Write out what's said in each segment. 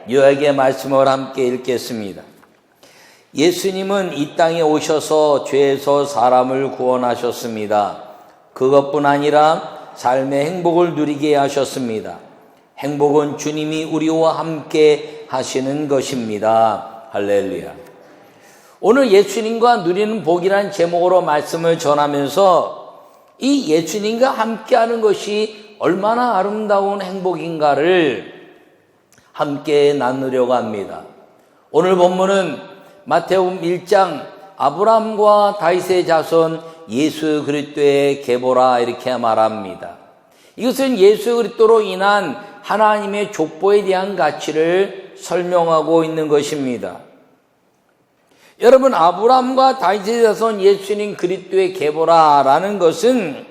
요약의 말씀을 함께 읽겠습니다. 예수님은 이 땅에 오셔서 죄에서 사람을 구원하셨습니다. 그것뿐 아니라 삶의 행복을 누리게 하셨습니다. 행복은 주님이 우리와 함께 하시는 것입니다. 할렐루야. 오늘 예수님과 누리는 복이란 제목으로 말씀을 전하면서 이 예수님과 함께하는 것이 얼마나 아름다운 행복인가를 함께 나누려고 합니다. 오늘 본문은 마태복음 1장 아브라함과 다윗의 자손 예수 그리스도의 계보라 이렇게 말합니다. 이것은 예수 그리스도로 인한 하나님의 족보에 대한 가치를 설명하고 있는 것입니다. 여러분, 아브라함과 다윗의 자손 예수님 그리스도의 계보라라는 것은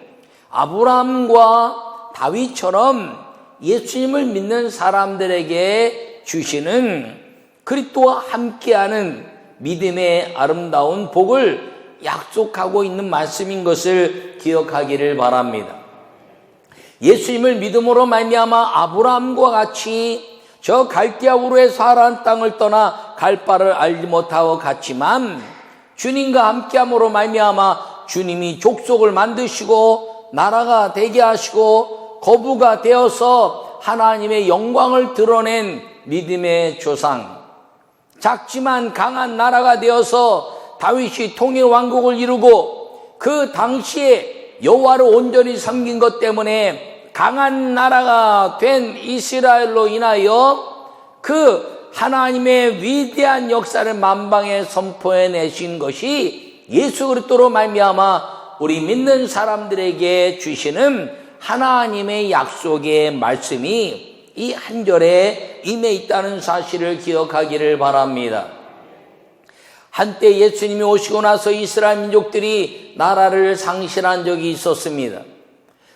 아브라함과 다윗처럼 예수님을 믿는 사람들에게 주시는 그리스도와 함께하는 믿음의 아름다운 복을 약속하고 있는 말씀인 것을 기억하기를 바랍니다. 예수님을 믿음으로 말미암아 아브라함과 같이 저 갈대아 우르에서 하란 땅을 떠나 갈 바를 알지 못하고 갔지만 주님과 함께함으로 말미암아 주님이 족속을 만드시고 나라가 되게 하시고 거부가 되어서 하나님의 영광을 드러낸 믿음의 조상, 작지만 강한 나라가 되어서 다윗이 통일 왕국을 이루고 그 당시에 여호와를 온전히 섬긴 것 때문에 강한 나라가 된 이스라엘로 인하여 그 하나님의 위대한 역사를 만방에 선포해내신 것이 예수 그리스도로 말미암아 우리 믿는 사람들에게 주시는 하나님의 약속의 말씀이 이 한 절에 임해 있다는 사실을 기억하기를 바랍니다. 한때 예수님이 오시고 나서 이스라엘 민족들이 나라를 상실한 적이 있었습니다.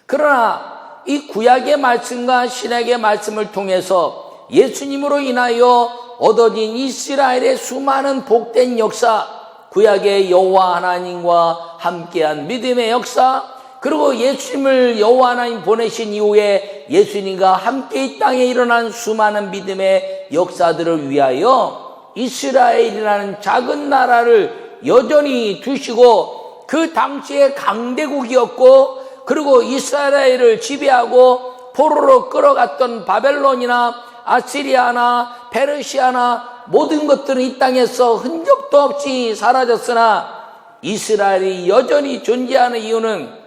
그러나 이 구약의 말씀과 신약의 말씀을 통해서 예수님으로 인하여 얻어진 이스라엘의 수많은 복된 역사, 구약의 여호와 하나님과 함께한 믿음의 역사, 그리고 예수님을 여호와 하나님 보내신 이후에 예수님과 함께 이 땅에 일어난 수많은 믿음의 역사들을 위하여 이스라엘이라는 작은 나라를 여전히 두시고 그 당시에 강대국이었고 그리고 이스라엘을 지배하고 포로로 끌어갔던 바벨론이나 아시리아나 페르시아나 모든 것들은 이 땅에서 흔적도 없이 사라졌으나 이스라엘이 여전히 존재하는 이유는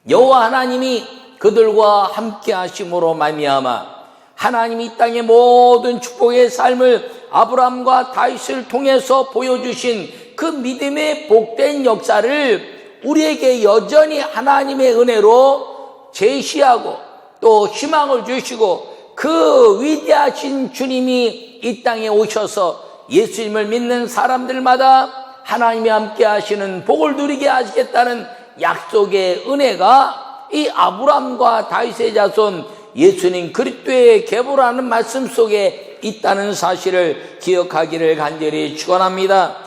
여호와 하나님이 그들과 함께 하심으로 말미암아 하나님이 이 땅의 모든 축복의 삶을 아브라함과 다윗을 통해서 보여주신 그 믿음의 복된 역사를 우리에게 여전히 하나님의 은혜로 제시하고 또 희망을 주시고 그 위대하신 주님이 이 땅에 오셔서 예수님을 믿는 사람들마다 하나님이 함께 하시는 복을 누리게 하시겠다는 약속의 은혜가 이 아브라함과 다윗의 자손 예수님 그리스도의 계보라는 말씀 속에 있다는 사실을 기억하기를 간절히 축원합니다.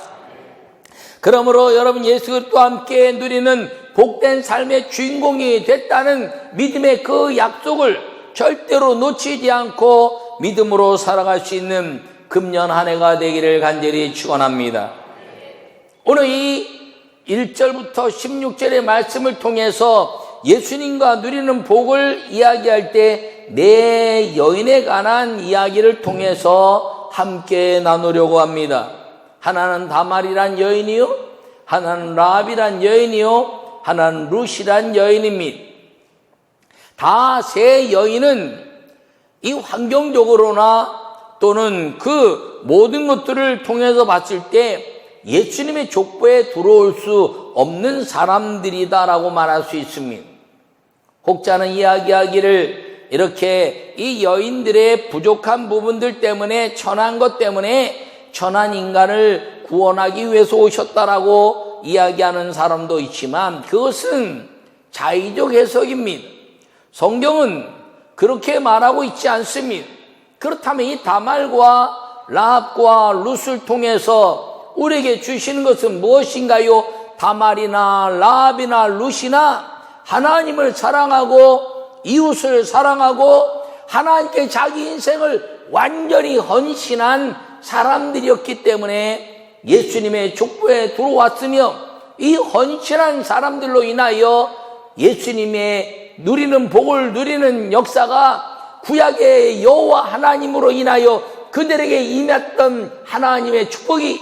그러므로 여러분 예수 그리스도와 함께 누리는 복된 삶의 주인공이 됐다는 믿음의 그 약속을 절대로 놓치지 않고 믿음으로 살아갈 수 있는 금년 한 해가 되기를 간절히 축원합니다. 오늘 이 1절부터 16절의 말씀을 통해서 예수님과 누리는 복을 이야기할 때 네 여인에 관한 이야기를 통해서 함께 나누려고 합니다. 하나는 다말이란 여인이요, 하나는 라합이란 여인이요, 하나는 룻이란 여인입니다. 다 세 여인은 이 환경적으로나 또는 그 모든 것들을 통해서 봤을 때 예수님의 족보에 들어올 수 없는 사람들이다라고 말할 수 있습니다. 혹자는 이야기하기를 이렇게 이 여인들의 부족한 부분들 때문에 천한 것 때문에 천한 인간을 구원하기 위해서 오셨다라고 이야기하는 사람도 있지만 그것은 자의적 해석입니다. 성경은 그렇게 말하고 있지 않습니다. 그렇다면 이 다말과 라합과 룻을 통해서 우리에게 주시는 것은 무엇인가요? 다말이나 라합이나 룻이나 하나님을 사랑하고 이웃을 사랑하고 하나님께 자기 인생을 완전히 헌신한 사람들이었기 때문에 예수님의 족보에 들어왔으며, 이 헌신한 사람들로 인하여 예수님의 누리는 복을 누리는 역사가 구약의 여호와 하나님으로 인하여 그들에게 임했던 하나님의 축복이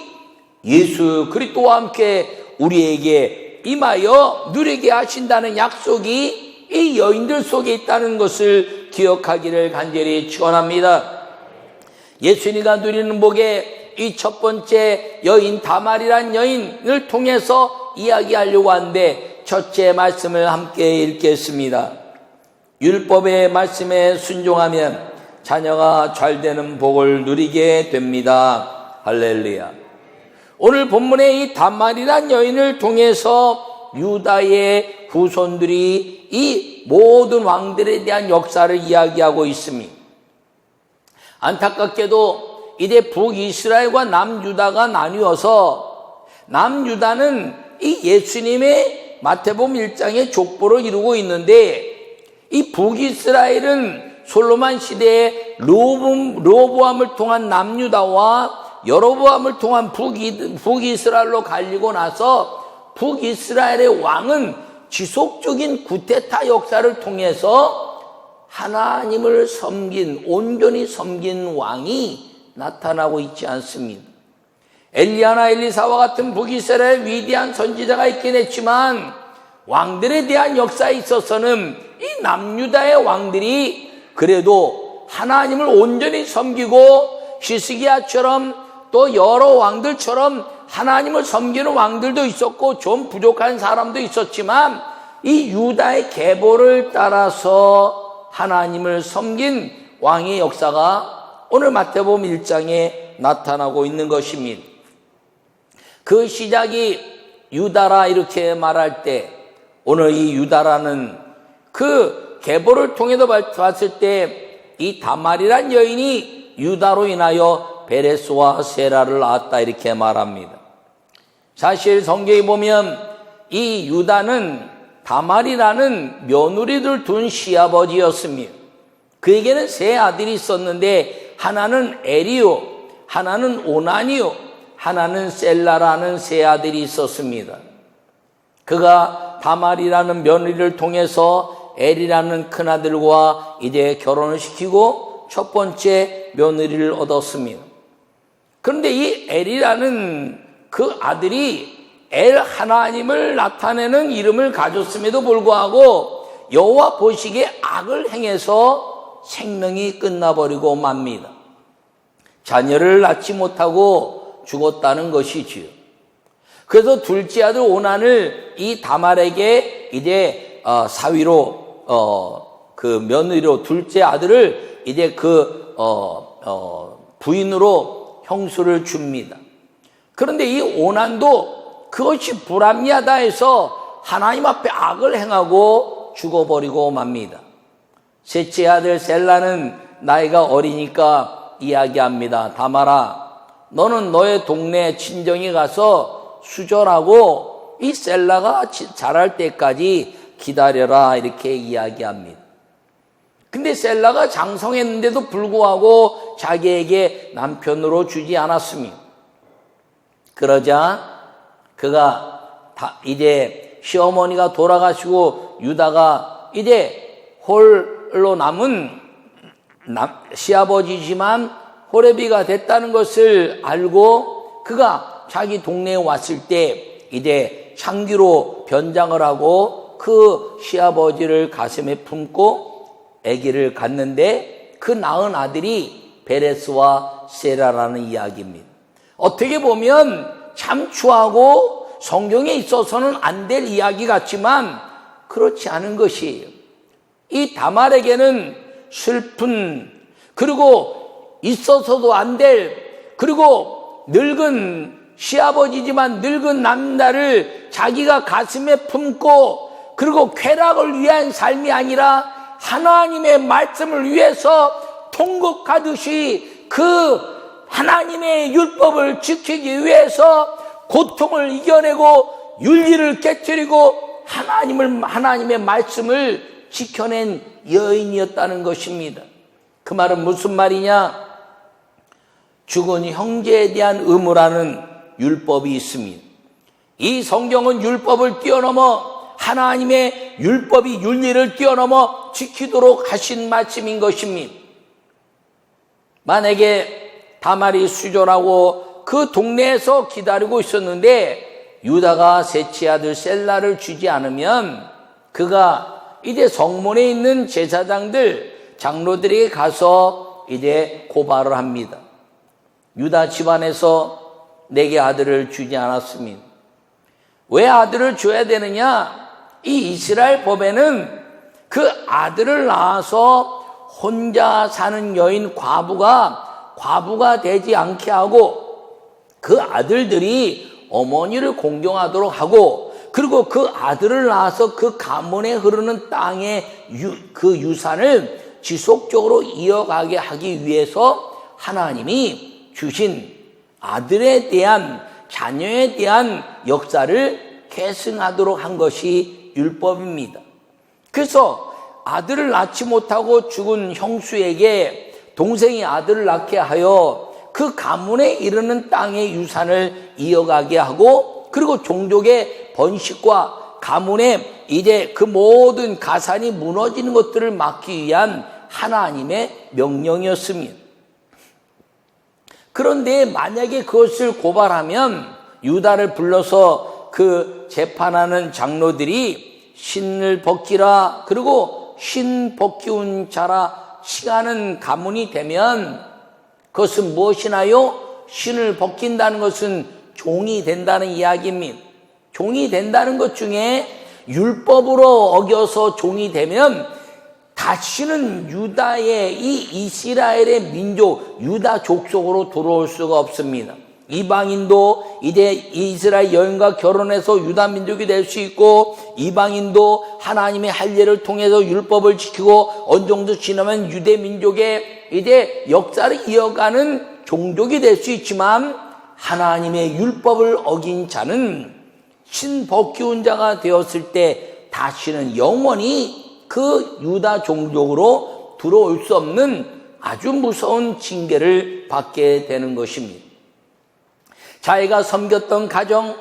예수 그리스도와 함께 우리에게 임하여 누리게 하신다는 약속이 이 여인들 속에 있다는 것을 기억하기를 간절히 축원합니다. 예수님과 누리는 복의 이 첫 번째 여인 다말이란 여인을 통해서 이야기하려고 하는데, 첫째 말씀을 함께 읽겠습니다. 율법의 말씀에 순종하면 자녀가 잘되는 복을 누리게 됩니다. 할렐루야. 오늘 본문의 이 다말이란 여인을 통해서 유다의 후손들이 이 모든 왕들에 대한 역사를 이야기하고 있습니다. 안타깝게도 이제 북이스라엘과 남유다가 나뉘어서 남유다는 이 예수님의 마태복음 1장의 족보를 이루고 있는데, 이 북이스라엘은 솔로몬 시대에 르호보암을 통한 남유다와 여로보암을 통한 북이스라엘로 갈리고 나서 북이스라엘의 왕은 지속적인 구테타 역사를 통해서 하나님을 섬긴, 온전히 섬긴 왕이 나타나고 있지 않습니다. 엘리야나 엘리사와 같은 북이스라엘 위대한 선지자가 있긴 했지만, 왕들에 대한 역사에 있어서는 이 남유다의 왕들이 그래도 하나님을 온전히 섬기고, 히스기야처럼 또 여러 왕들처럼 하나님을 섬기는 왕들도 있었고 좀 부족한 사람도 있었지만, 이 유다의 계보를 따라서 하나님을 섬긴 왕의 역사가 오늘 마태복음 1장에 나타나고 있는 것입니다. 그 시작이 유다라 이렇게 말할 때, 오늘 이 유다라는 그 계보를 통해서 봤을 때 이 다말이란 여인이 유다로 인하여 베레스와 세라를 낳았다 이렇게 말합니다. 사실 성경에 보면 이 유다는 다말이라는 며느리를 둔 시아버지였습니다. 그에게는 세 아들이 있었는데, 하나는 에리오, 하나는 오나니오, 하나는 셀라라는 세 아들이 있었습니다. 그가 다말이라는 며느리를 통해서 엘이라는 큰아들과 이제 결혼을 시키고 첫 번째 며느리를 얻었습니다. 그런데 이 엘이라는 그 아들이 엘 하나님을 나타내는 이름을 가졌음에도 불구하고 여호와 보시기에 악을 행해서 생명이 끝나버리고 맙니다. 자녀를 낳지 못하고 죽었다는 것이지요. 그래서 둘째 아들 오난을 이 다말에게 이제 사위로 그 며느리로 둘째 아들을 이제 부인으로 형수를 줍니다. 그런데 이 오난도 그것이 불합리하다 해서 하나님 앞에 악을 행하고 죽어버리고 맙니다. 셋째 아들 셀라는 나이가 어리니까 이야기합니다. 다말아, 너는 너의 동네 친정에 가서 수절하고 이 셀라가 자랄 때까지 기다려라 이렇게 이야기합니다. 근데 셀라가 장성했는데도 불구하고 자기에게 남편으로 주지 않았습니다. 그러자 그가 이제 시어머니가 돌아가시고 유다가 이제 홀로 남은 시아버지지만 호레비가 됐다는 것을 알고 그가 자기 동네에 왔을 때 이제 창기로 변장을 하고 그 시아버지를 가슴에 품고 아기를 갖는데 그 낳은 아들이 베레스와 세라라는 이야기입니다. 어떻게 보면 참 추하고 성경에 있어서는 안 될 이야기 같지만 그렇지 않은 것이에요. 이 다말에게는 슬픈, 그리고 있어서도 안 될, 그리고 늙은 시아버지지만 늙은 남자를 자기가 가슴에 품고 그리고 쾌락을 위한 삶이 아니라 하나님의 말씀을 위해서 통곡하듯이 그 하나님의 율법을 지키기 위해서 고통을 이겨내고 윤리를 깨뜨리고 하나님의 말씀을 지켜낸 여인이었다는 것입니다. 그 말은 무슨 말이냐? 죽은 형제에 대한 의무라는 율법이 있습니다. 이 성경은 율법을 뛰어넘어 하나님의 율법이 윤리를 뛰어넘어 지키도록 하신 말씀인 것입니다. 만약에 다말이 수절하고 그 동네에서 기다리고 있었는데 유다가 셋째 아들 셀라를 주지 않으면 그가 이제 성문에 있는 제사장들, 장로들에게 가서 이제 고발을 합니다. 유다 집안에서 내게 아들을 주지 않았습니다. 왜 아들을 줘야 되느냐? 이 이스라엘 법에는 그 아들을 낳아서 혼자 사는 여인 과부가 되지 않게 하고 그 아들들이 어머니를 공경하도록 하고 그리고 그 아들을 낳아서 그 가문에 흐르는 땅의 그 유산을 지속적으로 이어가게 하기 위해서 하나님이 주신 아들에 대한 자녀에 대한 역사를 계승하도록 한 것이 율법입니다. 그래서 아들을 낳지 못하고 죽은 형수에게 동생이 아들을 낳게 하여 그 가문에 이르는 땅의 유산을 이어가게 하고 그리고 종족의 번식과 가문의 이제 그 모든 가산이 무너지는 것들을 막기 위한 하나님의 명령이었습니다. 그런데 만약에 그것을 고발하면 유다를 불러서 그 재판하는 장로들이 신을 벗기라 그리고 신 벗기운 자라 시가는 가문이 되면 그것은 무엇이나요? 신을 벗긴다는 것은 종이 된다는 이야기입니다. 종이 된다는 것 중에 율법으로 어겨서 종이 되면 다시는 유다의 이 이스라엘의 민족, 유다 족속으로 돌아올 수가 없습니다. 이방인도 이제 이스라엘 여인과 결혼해서 유다 민족이 될 수 있고 이방인도 하나님의 할례를 통해서 율법을 지키고 어느 정도 지나면 유대 민족의 이제 역사를 이어가는 종족이 될 수 있지만 하나님의 율법을 어긴 자는 신벗기운 자가 되었을 때 다시는 영원히 그 유다 종족으로 들어올 수 없는 아주 무서운 징계를 받게 되는 것입니다. 자기가 섬겼던 가정,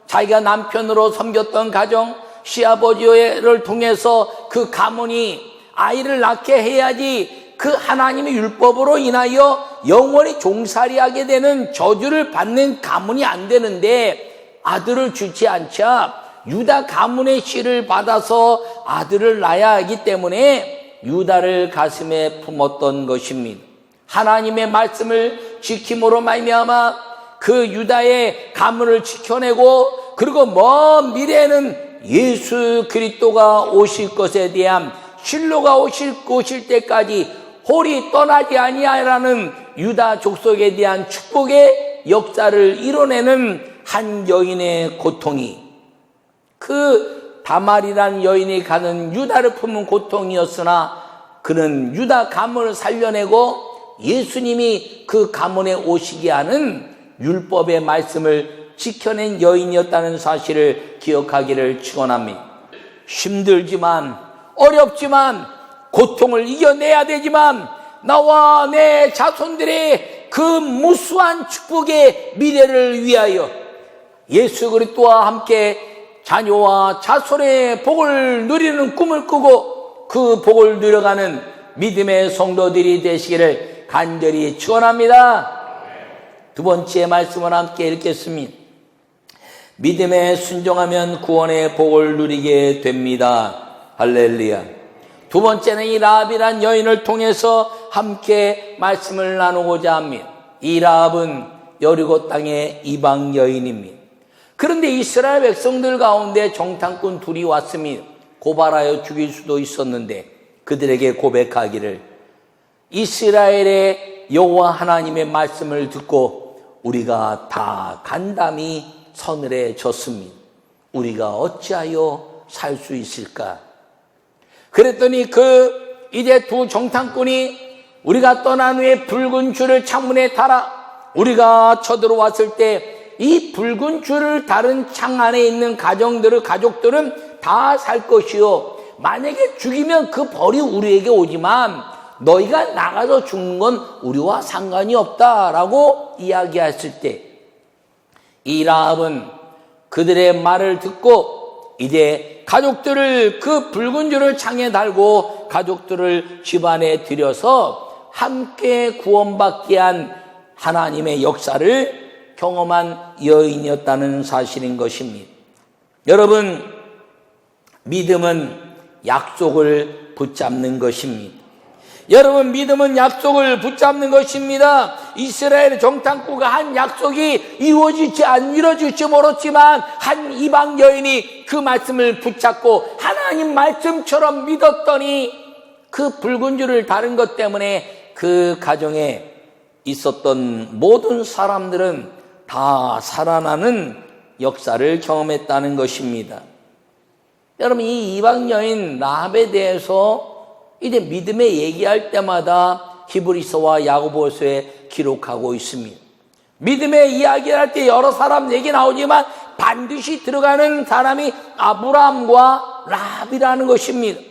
자기가 남편으로 섬겼던 가정, 시아버지를 통해서 그 가문이 아이를 낳게 해야지 그 하나님의 율법으로 인하여 영원히 종살이하게 되는 저주를 받는 가문이 안 되는데 아들을 주지 않자 유다 가문의 씨를 받아서 아들을 낳아야 하기 때문에 유다를 가슴에 품었던 것입니다. 하나님의 말씀을 지킴으로 말미암아 그 유다의 가문을 지켜내고 그리고 먼 미래에는 예수 그리스도가 오실 것에 대한 실로가 오실 때까지 홀이 떠나지 아니하라는 유다 족속에 대한 축복의 역사를 이뤄내는 한 여인의 고통이 그 다말이라는 여인이 가는 유다를 품은 고통이었으나 그는 유다 가문을 살려내고 예수님이 그 가문에 오시게 하는 율법의 말씀을 지켜낸 여인이었다는 사실을 기억하기를 축원합니다. 힘들지만 어렵지만 고통을 이겨내야 되지만 나와 내 자손들의 그 무수한 축복의 미래를 위하여 예수 그리스도와 함께 자녀와 자손의 복을 누리는 꿈을 꾸고 그 복을 누려가는 믿음의 성도들이 되시기를 간절히 축원합니다. 두 번째 말씀을 함께 읽겠습니다. 믿음에 순종하면 구원의 복을 누리게 됩니다. 할렐루야. 두 번째는 이 라합이란 여인을 통해서 함께 말씀을 나누고자 합니다. 이 라합은 여리고 땅의 이방 여인입니다. 그런데 이스라엘 백성들 가운데 정탐꾼 둘이 왔습니다. 고발하여 죽일 수도 있었는데 그들에게 고백하기를 이스라엘의 여호와 하나님의 말씀을 듣고 우리가 다 간담이 서늘해 졌습니다. 우리가 어찌하여 살 수 있을까? 그랬더니 이제 두 정탐꾼이 우리가 떠난 후에 붉은 줄을 창문에 달아 우리가 쳐들어왔을 때 이 붉은 줄을 다른 창 안에 있는 가족들은 다 살 것이요. 만약에 죽이면 그 벌이 우리에게 오지만 너희가 나가서 죽는 건 우리와 상관이 없다라고 이야기했을 때 이 라합은 그들의 말을 듣고 이제 가족들을 그 붉은 줄을 창에 달고 가족들을 집안에 들여서 함께 구원받게 한 하나님의 역사를 경험한 여인이었다는 사실인 것입니다. 여러분, 믿음은 약속을 붙잡는 것입니다. 여러분, 믿음은 약속을 붙잡는 것입니다. 이스라엘 정탐꾼과 한 약속이 이루어질지 모르지만 한 이방 여인이 그 말씀을 붙잡고 하나님 말씀처럼 믿었더니 그 붉은 줄을 다른 것 때문에 그 가정에 있었던 모든 사람들은 다 살아나는 역사를 경험했다는 것입니다. 여러분, 이 이방 여인 라합에 대해서 이제 믿음에 얘기할 때마다 히브리서와 야고보서에 기록하고 있습니다. 믿음의 이야기를 할 때 여러 사람 얘기 나오지만 반드시 들어가는 사람이 아브라함과 라합이라는 것입니다.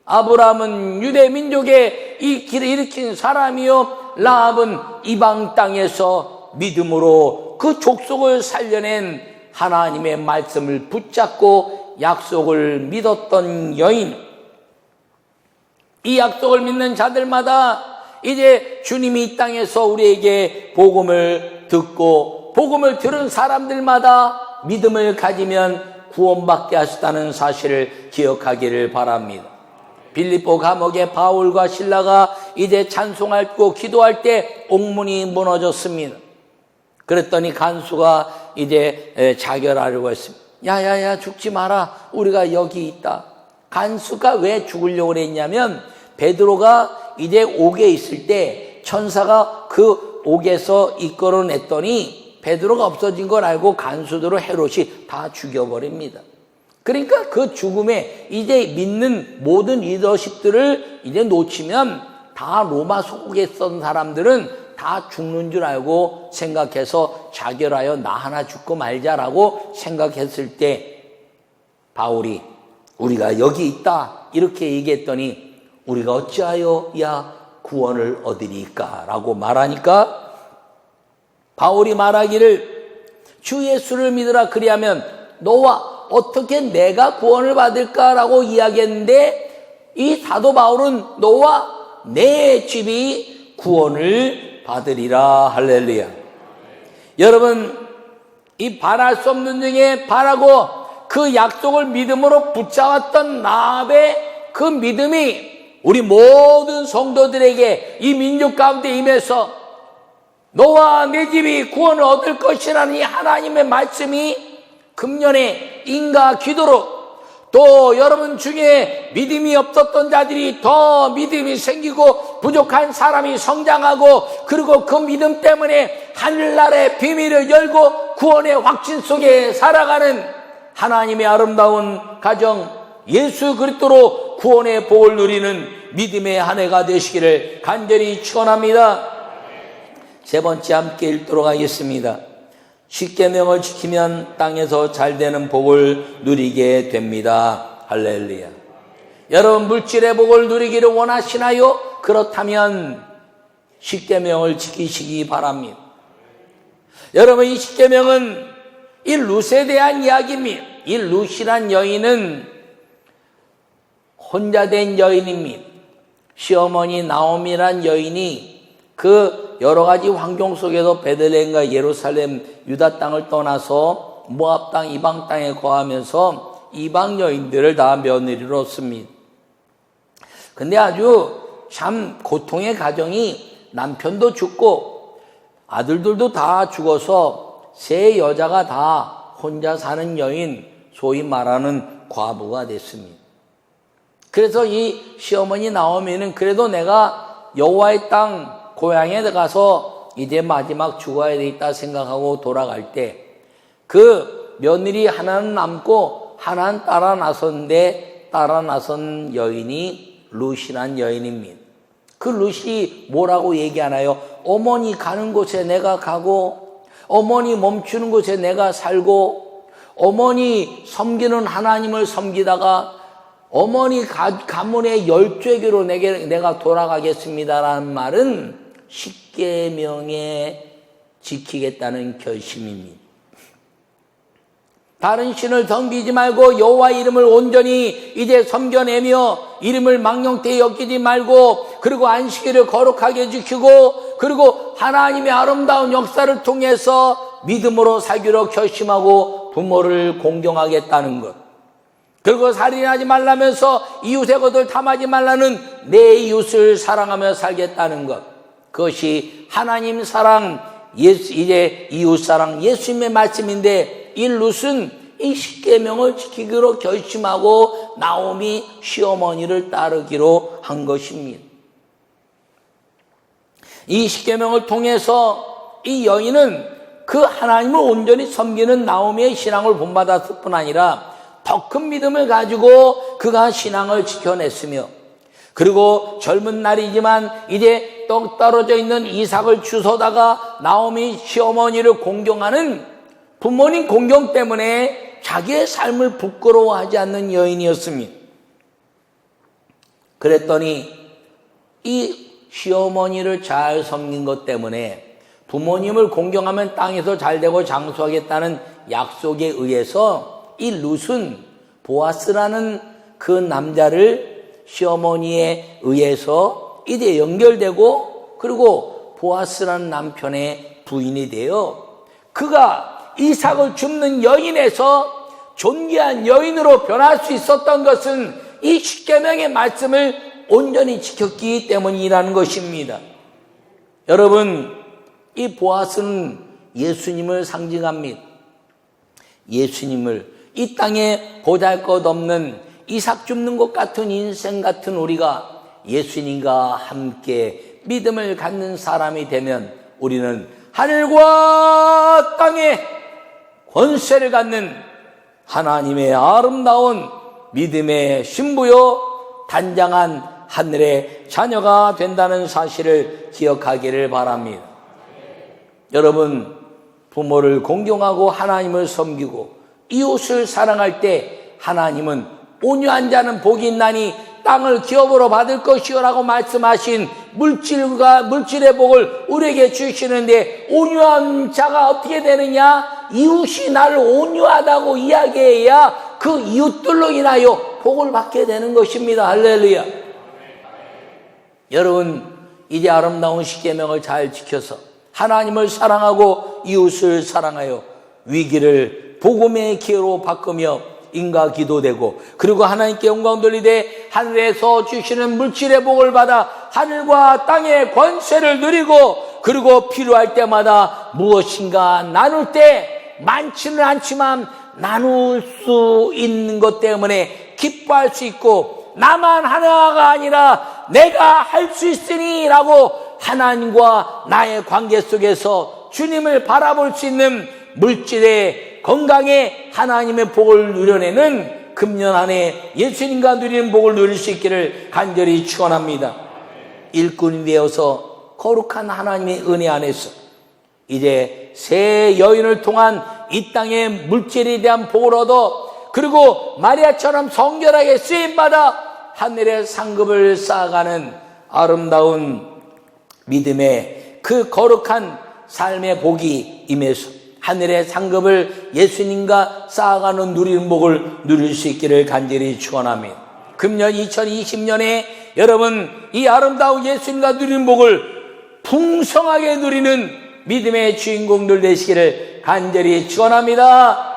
아브라함은 유대 민족의 이 길을 일으킨 사람이요, 라합은 이방 땅에서 믿음으로 그 족속을 살려낸 하나님의 말씀을 붙잡고 약속을 믿었던 여인. 이 약속을 믿는 자들마다 이제 주님이 이 땅에서 우리에게 복음을 듣고 복음을 들은 사람들마다 믿음을 가지면 구원받게 하셨다는 사실을 기억하기를 바랍니다. 빌립보 감옥에 바울과 실라가 이제 찬송하고 기도할 때 옥문이 무너졌습니다. 그랬더니 간수가 이제 자결하려고 했습니다. 야야야, 죽지 마라, 우리가 여기 있다. 간수가 왜 죽으려고 했냐면 베드로가 이제 옥에 있을 때 천사가 그 옥에서 이끌어냈더니 베드로가 없어진 걸 알고 간수들을 헤롯이 다 죽여버립니다. 그러니까 그 죽음에 이제 믿는 모든 리더십들을 이제 놓치면 다 로마 속에 있던 사람들은 다 죽는 줄 알고 생각해서 자결하여 나 하나 죽고 말자라고 생각했을 때 바울이 우리가 여기 있다 이렇게 얘기했더니 우리가 어찌하여 구원을 얻으리까 라고 말하니까 바울이 말하기를 주 예수를 믿으라, 그리하면 너와 어떻게 내가 구원을 받을까 라고 이야기했는데 이 사도 바울은 너와 내 집이 구원을 받으리라. 할렐루야. 여러분, 이 바랄 수 없는 중에 바라고 그 약속을 믿음으로 붙잡았던 라합의 그 믿음이 우리 모든 성도들에게 이 민족 가운데 임해서 너와 내 집이 구원을 얻을 것이라는 이 하나님의 말씀이 금년에 인가 기도로 또 여러분 중에 믿음이 없었던 자들이 더 믿음이 생기고 부족한 사람이 성장하고 그리고 그 믿음 때문에 하늘나라의 비밀을 열고 구원의 확신 속에 살아가는 하나님의 아름다운 가정 예수 그리스도로 구원의 복을 누리는 믿음의 한 해가 되시기를 간절히 축원합니다. 세 번째 함께 읽도록 하겠습니다. 십계명을 지키면 땅에서 잘 되는 복을 누리게 됩니다. 할렐루야. 여러분, 물질의 복을 누리기를 원하시나요? 그렇다면 십계명을 지키시기 바랍니다. 여러분, 이 십계명은 이 룻에 대한 이야기입니다. 이 룻이란 여인은 혼자 된 여인입니다. 시어머니 나오미란 여인이 그 여러 가지 환경 속에서 베들레헴과 예루살렘 유다 땅을 떠나서 모압 땅 이방 땅에 거하면서 이방 여인들을 다 며느리로 씁니다. 근데 아주 참 고통의 가정이 남편도 죽고 아들들도 다 죽어서 세 여자가 다 혼자 사는 여인, 소위 말하는 과부가 됐습니다. 그래서 이 시어머니 나오미는 그래도 내가 여호와의 땅 고향에 가서 이제 마지막 죽어야 되겠다 생각하고 돌아갈 때 그 며느리 하나는 남고 하나는 따라 나섰는데 따라 나선 여인이 룻이란 여인입니다. 그 룻이 뭐라고 얘기하나요? 어머니 가는 곳에 내가 가고 어머니 멈추는 곳에 내가 살고 어머니 섬기는 하나님을 섬기다가 어머니 가문의 열쇠교로 내가 돌아가겠습니다라는 말은 십계명에 지키겠다는 결심입니다. 다른 신을 섬기지 말고 여호와 이름을 온전히 이제 섬겨내며 이름을 망령되이 여기지 말고, 그리고 안식일을 거룩하게 지키고, 그리고 하나님의 아름다운 역사를 통해서 믿음으로 살기로 결심하고 부모를 공경하겠다는 것. 그리고 살인하지 말라면서 이웃의 것을 탐하지 말라는 내 이웃을 사랑하며 살겠다는 것. 그것이 하나님 사랑, 이제 이웃 사랑, 예수님의 말씀인데, 이 룻은 이 십계명을 지키기로 결심하고 나오미 시어머니를 따르기로 한 것입니다. 이 십계명을 통해서 이 여인은 그 하나님을 온전히 섬기는 나오미의 신앙을 본받았을 뿐 아니라 더 큰 믿음을 가지고 그가 신앙을 지켜냈으며, 그리고 젊은 날이지만 이제 떡 떨어져 있는 이삭을 주워다가 나오미 시어머니를 공경하는 부모님 공경 때문에 자기의 삶을 부끄러워하지 않는 여인이었습니다. 그랬더니 이 시어머니를 잘 섬긴 것 때문에 부모님을 공경하면 땅에서 잘되고 장수하겠다는 약속에 의해서 이 룻은 보아스라는 그 남자를 시어머니에 의해서 이제 연결되고, 그리고 보아스라는 남편의 부인이 되어 그가 이삭을 줍는 여인에서 존귀한 여인으로 변할 수 있었던 것은 이 십계명의 말씀을 온전히 지켰기 때문이라는 것입니다. 여러분, 이 보아스는 예수님을 상징합니다. 예수님을, 이 땅에 보잘것없는 이삭 줍는 것 같은 인생 같은 우리가 예수님과 함께 믿음을 갖는 사람이 되면 우리는 하늘과 땅에 권세를 갖는 하나님의 아름다운 믿음의 신부요 단장한 하늘의 자녀가 된다는 사실을 기억하기를 바랍니다. 여러분, 부모를 공경하고 하나님을 섬기고 이웃을 사랑할 때 하나님은 온유한 자는 복이 있나니 땅을 기업으로 받을 것이요라고 말씀하신 물질의 복을 우리에게 주시는데, 온유한 자가 어떻게 되느냐? 이웃이 나를 온유하다고 이야기해야 그 이웃들로 인하여 복을 받게 되는 것입니다. 할렐루야. 여러분, 이제 아름다운 십계명을 잘 지켜서 하나님을 사랑하고 이웃을 사랑하여 위기를 복음의 기회로 바꾸며 인과 기도되고, 그리고 하나님께 영광 돌리되 하늘에서 주시는 물질의 복을 받아 하늘과 땅의 권세를 누리고, 그리고 필요할 때마다 무엇인가 나눌 때 많지는 않지만 나눌 수 있는 것 때문에 기뻐할 수 있고, 나만 하나가 아니라 내가 할 수 있으니 라고 하나님과 나의 관계 속에서 주님을 바라볼 수 있는 물질의 건강에 하나님의 복을 누려내는 금년 안에 예수님과 누리는 복을 누릴 수 있기를 간절히 축원합니다. 일꾼이 되어서 거룩한 하나님의 은혜 안에서 이제 새 여인을 통한 이 땅의 물질에 대한 복을 얻어, 그리고 마리아처럼 성결하게 쓰임받아 하늘의 상급을 쌓아가는 아름다운 믿음의 그 거룩한 삶의 복이 임해서 하늘의 상급을 예수님과 쌓아가는 누리는 복을 누릴 수 있기를 간절히 축원합니다. 금년 2020년에 여러분 이 아름다운 예수님과 누리는 복을 풍성하게 누리는 믿음의 주인공들 되시기를 간절히 축원합니다.